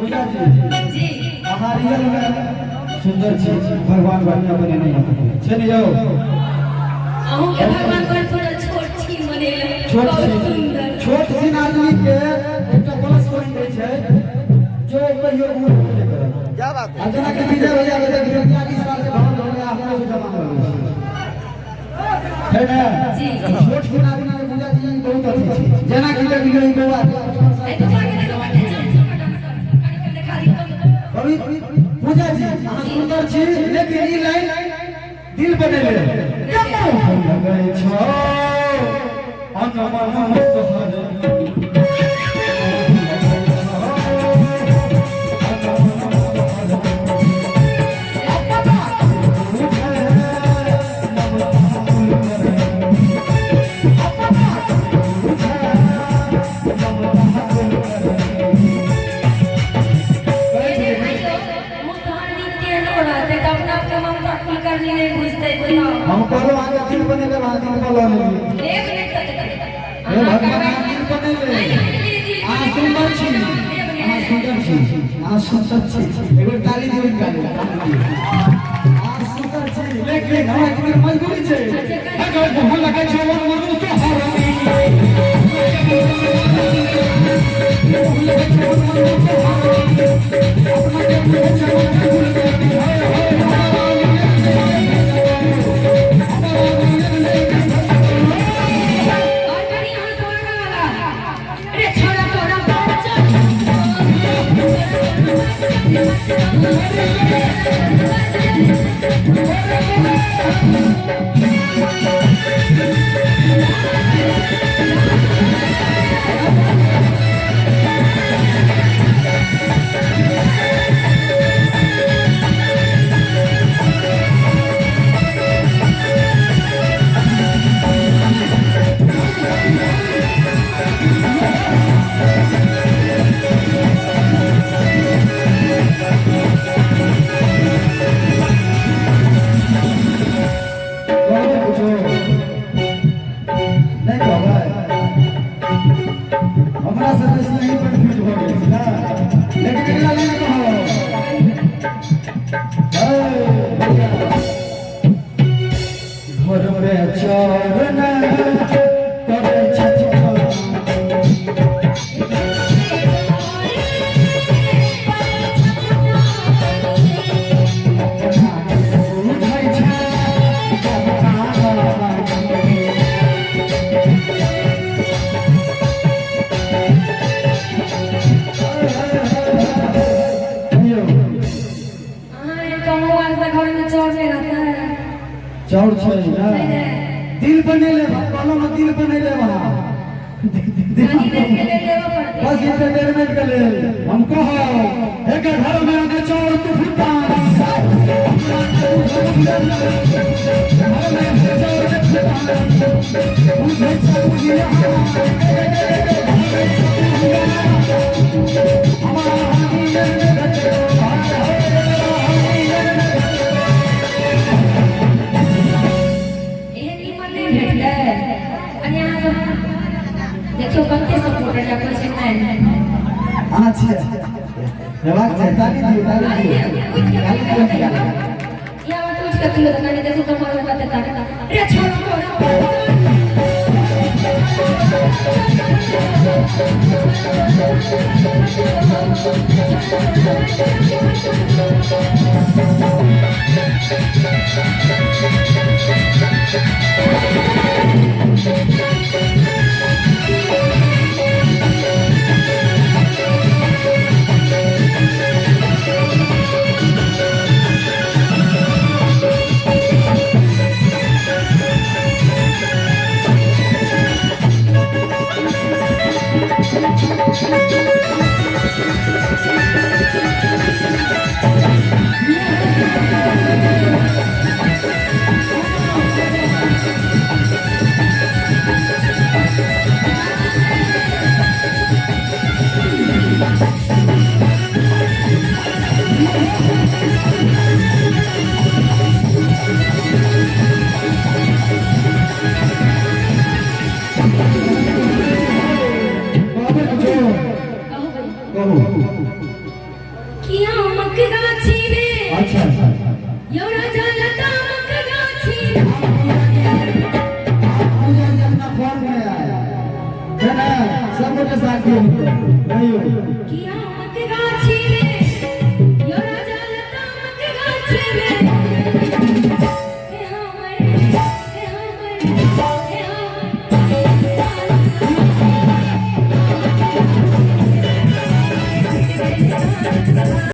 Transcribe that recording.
पूजा जी हमारी रियल में सुंदर छी भगवान बढ़िया बने नहीं छे नहीं जाओ अहू के भगवान पर थोड़ा छोट छी बनेले छोट सी आदमी के एकटा प्लस पॉइंट होय छै जो कहियो भूल नहीं करे क्या बात है जना के विजय भैया के देखिए 40 साल के भवन हो गया अपने से जमा है ना जी छोट सी आदमी के पूजा जी बहुत अच्छी छी जना के देखिए बउआ ए तो जाके देखो कभी पूजा जी अहाँ सुंदर छी लेकिन ई लाइन दिल बनेले लगै छौ अनमन सोहर हम कहलो आगे दिल बने ले दिल बोलो ले ए भगवान दिल बने ले आ सुंदर छी आ सुंदर छी आ सुंदर छी एगो ताली दियो निकाले आ सुंदर छी लेकिन हमरा के मजबूरी छै अगर भूल लगे छै वो मनु तो हरामी भूल लगे छै वो मनु तो हरामी अपना के भूल करनी है चौड़ छै ना दिल बने ले कहलो में दिल बने ले वहां पानी दे के ले लेवा पड़ती बस एंटरटेनमेंट के लिए हम कहो एक घर में आके चौड़ तू फुटा देखियो कते सपोर्ट है आपको से मैं अच्छा जवाब ताली दियो या बात कुछ करती हो तो मैंने देखो तुम्हारे बात है रे छोड़ो किया मत